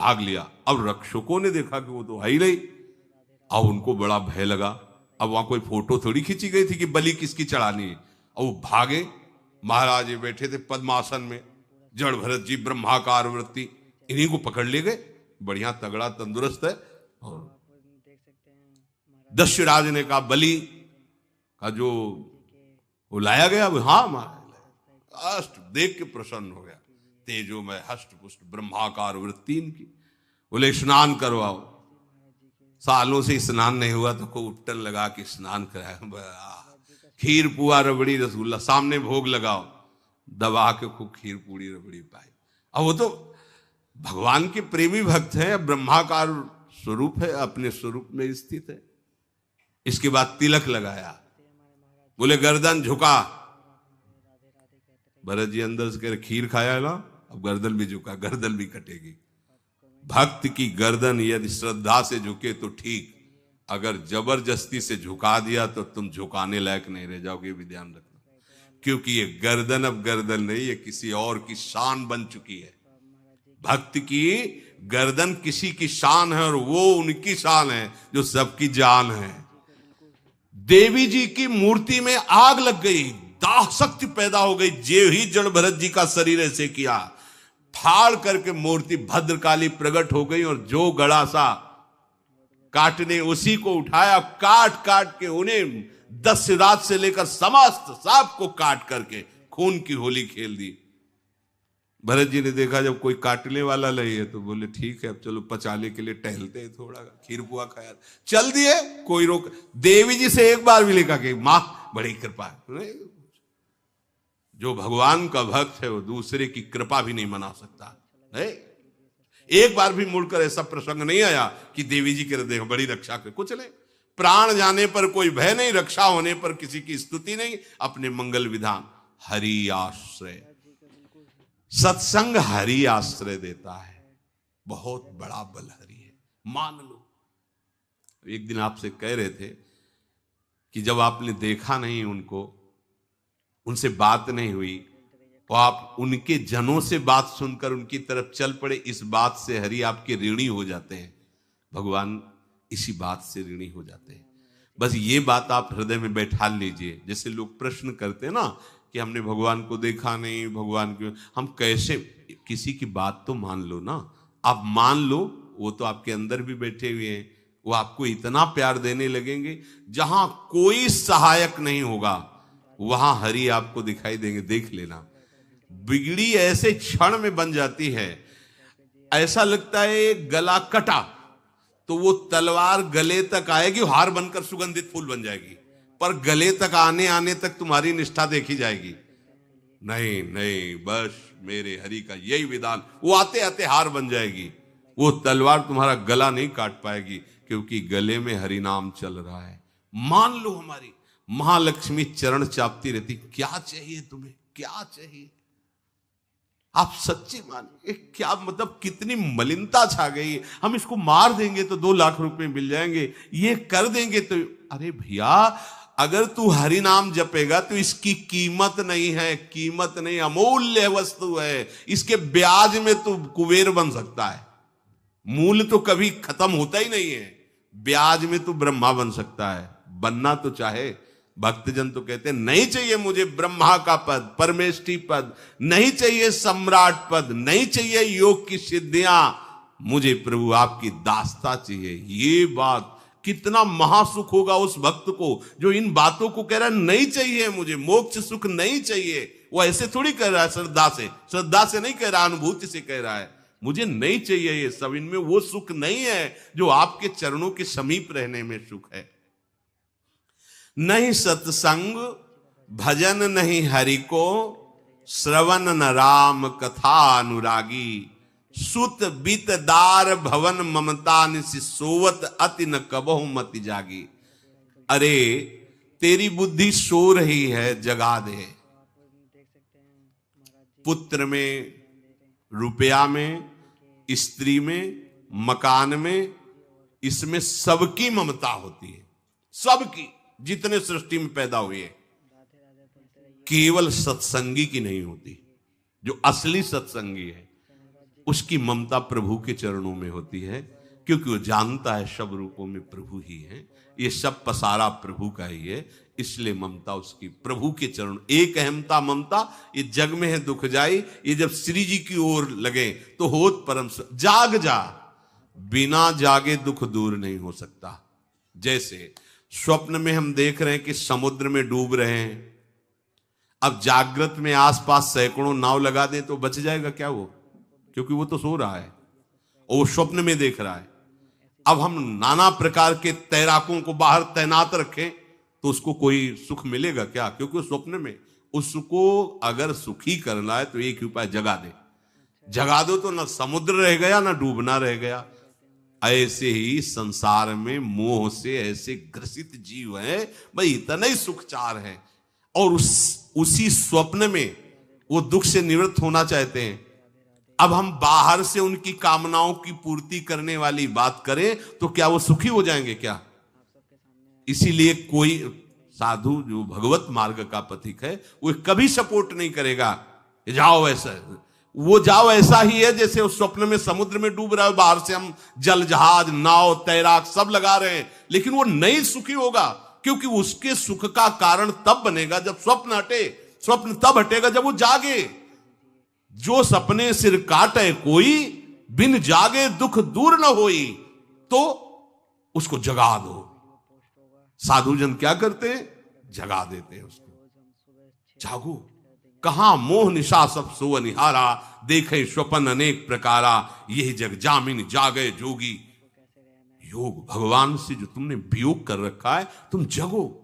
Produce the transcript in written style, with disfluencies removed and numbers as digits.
भाग लिया। अब रक्षकों ने देखा कि वो तो है ही नहीं। अब उनको बड़ा भय लगा। अब वहां कोई फोटो थोड़ी खींची गई थी कि बलि किसकी चढ़ानी है। अब वो भागे। महाराज ये बैठे थे पद्मासन में, जड़ भरत जी ब्रह्माकार वृत्ति, इन्हीं को पकड़ ले गए। बढ़िया तगड़ा तंदुरुस्त है। और दस्युराज ने कहा बलि का जो वो लाया गया, हाँ महाराज, अष्ट देख के प्रसन्न हो गया। तेजो में हष्ट पुष्ट ब्रह्माकार वृत्ति इनकी। बोले स्नान करवाओ। सालों से स्नान नहीं हुआ तो को उपटन लगा के स्नान कराया। खीर पुआ रबड़ी रसगुल्ला सामने भोग लगाओ, दबा के खूब खीर पूरी रबड़ी पाई। अब वो तो भगवान के प्रेमी भक्त है, ब्रह्माकार स्वरूप है, अपने स्वरूप में स्थित है। इसके बाद तिलक लगाया। बोले गर्दन झुका। भरत जी अंदर से कह रहे खीर खाया है ना, अब गर्दन भी झुका, गर्दन भी कटेगी। भक्त की गर्दन यदि श्रद्धा से झुके तो ठीक, अगर जबरदस्ती से झुका दिया तो तुम झुकाने लायक नहीं रह जाओगे, ये भी ध्यान रखना। क्योंकि ये गर्दन अब गर्दन नहीं, ये किसी और की शान बन चुकी है। भक्त की गर्दन किसी की शान है और वो उनकी शान है जो सबकी जान है। देवी जी की मूर्ति में आग लग गई, दाह शक्ति पैदा हो गई। जे ही जड़ भरत जी का शरीर ऐसे किया, फाड़ करके मूर्ति भद्रकाली प्रकट हो गई। और जो गड़ा सा काटने उसी को उठाया, काट काट के उन्हें दस्युराज से लेकर समस्त सांप को काट करके खून की होली खेल दी। भरत जी ने देखा जब कोई काटने वाला नहीं है तो बोले ठीक है अब चलो पचाने के लिए टहलते हैं, थोड़ा खीर पुआ खाया, चल दिए, कोई रोक। देवी जी से एक बार भी लिखा कि मां बड़ी कृपा। जो भगवान का भक्त है वो दूसरे की कृपा भी नहीं मना सकता है। एक बार भी मुड़कर ऐसा प्रसंग नहीं आया कि देवी जी के देखो बड़ी रक्षा कर, कुछ नहीं। प्राण जाने पर कोई भय नहीं, रक्षा होने पर किसी की स्तुति नहीं, अपने मंगल विधान। हरि आश्रय, सत्संग हरि आश्रय देता है, बहुत बड़ा बल हरि है, मान लो। एक दिन आपसे कह रहे थे कि जब आपने देखा नहीं उनको, उनसे बात नहीं हुई, तो आप उनके जनों से बात सुनकर उनकी तरफ चल पड़े, इस बात से हरि आपके ऋणी हो जाते हैं। भगवान इसी बात से ऋणी हो जाते हैं। बस ये बात आप हृदय में बैठा लीजिए। जैसे लोग प्रश्न करते हैं ना कि हमने भगवान को देखा नहीं, भगवान क्यों, हम कैसे, किसी की बात तो मान लो ना। आप मान लो, वो तो आपके अंदर भी बैठे हुए हैं, वो आपको इतना प्यार देने लगेंगे। जहां कोई सहायक नहीं होगा वहां हरि आपको दिखाई देंगे, देख लेना। बिगड़ी ऐसे क्षण में बन जाती है, ऐसा लगता है गला कटा तो वो तलवार गले तक आएगी, हार बनकर सुगंधित फूल बन जाएगी, पर गले तक आने आने तक तुम्हारी निष्ठा देखी जाएगी। नहीं नहीं, बस मेरे हरि का यही विधान, वो आते आते हार बन जाएगी। वो तलवार तुम्हारा गला नहीं काट पाएगी, क्योंकि गले में हरि नाम चल रहा है। मान लो हमारी महालक्ष्मी चरण चापती रहती, क्या चाहिए तुम्हें, क्या चाहिए। आप सच्ची मानिए, क्या मतलब कितनी मलिनता छा गई। हम इसको मार देंगे तो 2 लाख रुपए मिल जाएंगे, ये कर देंगे तो, अरे भैया अगर तू हरि नाम जपेगा तो इसकी कीमत नहीं है, कीमत नहीं, अमूल्य वस्तु है। इसके ब्याज में तू कुबेर बन सकता है, मूल्य तो कभी खत्म होता ही नहीं है। ब्याज में तू ब्रह्मा बन सकता है, बनना तो चाहे। भक्तजन तो कहते हैं नहीं चाहिए मुझे ब्रह्मा का पद, परमेष्ठी पद, नहीं चाहिए सम्राट पद, नहीं चाहिए योग की सिद्धियां, मुझे प्रभु आपकी दास्ता चाहिए। ये बात कितना महासुख होगा उस भक्त को जो इन बातों को कह रहा है नहीं चाहिए मुझे, मोक्ष सुख नहीं चाहिए। वो ऐसे थोड़ी कह रहा है, श्रद्धा से नहीं कह रहा, अनुभूति से कह रहा है, मुझे नहीं चाहिए ये सब, इनमें वो सुख नहीं है जो आपके चरणों के समीप रहने में सुख है। नहीं सत्संग भजन नहीं हरि को, श्रवण न राम कथा अनुरागी, सुत बित दार भवन ममता निसि सोवत अति न कबहु मति जागी। अरे तेरी बुद्धि सो रही है, जगा दे। पुत्र में, रुपया में, स्त्री में, मकान में, इसमें सबकी ममता होती है, सबकी, जितने सृष्टि में पैदा हुए हैं। केवल सत्संगी की नहीं होती, जो असली सत्संगी है। उसकी ममता प्रभु के चरणों में होती है, क्योंकि वो जानता है सब रूपों में प्रभु ही है, ये सब पसारा प्रभु का ही है, इसलिए ममता उसकी प्रभु के चरण। एक अहमता ममता ये जग में है दुख जाई, ये जब श्री जी की ओर लगे तो होत परम जाग जा, बिना जागे दुख दूर नहीं हो सकता। जैसे स्वप्न में हम देख रहे हैं कि समुद्र में डूब रहे हैं, अब जागृत में आसपास सैकड़ों नाव लगा दें तो बच जाएगा क्या वो? क्योंकि वो तो सो रहा है और वो स्वप्न में देख रहा है। अब हम नाना प्रकार के तैराकों को बाहर तैनात रखें तो उसको कोई सुख मिलेगा क्या? क्योंकि वो स्वप्न में। उसको अगर सुखी करना है तो एक ही उपाय, जगा दे। जगा दो तो ना समुद्र रह गया ना डूबना रह गया। ऐसे ही संसार में मोह से ऐसे ग्रसित जीव है, भाई इतना ही सुखचार है, और उसी स्वप्न में वो दुख से निवृत्त होना चाहते हैं। अब हम बाहर से उनकी कामनाओं की पूर्ति करने वाली बात करें तो क्या वो सुखी हो जाएंगे क्या? इसीलिए कोई साधु जो भगवत मार्ग का पथिक है वो कभी सपोर्ट नहीं करेगा जाओ ऐसा, वो जाओ ऐसा ही है जैसे उस स्वप्न में समुद्र में डूब रहा है, बाहर से हम जल जहाज नाव तैराक सब लगा रहे हैं, लेकिन वो नहीं सुखी होगा, क्योंकि उसके सुख का कारण तब बनेगा जब स्वप्न हटे। स्वप्न तब हटेगा जब वो जागे। जो सपने सिर काटे कोई, बिन जागे दुख दूर न होई, तो उसको जगा दो। साधु जन क्या करते हैं? जगा देते हैं उसको। जागो, कहां मोह निशा सब सो निहारा, देखे स्वपन अनेक प्रकारा, यही जग जामिन जागे जोगी। योग भगवान से जो तुमने वियोग कर रखा है, तुम जगो।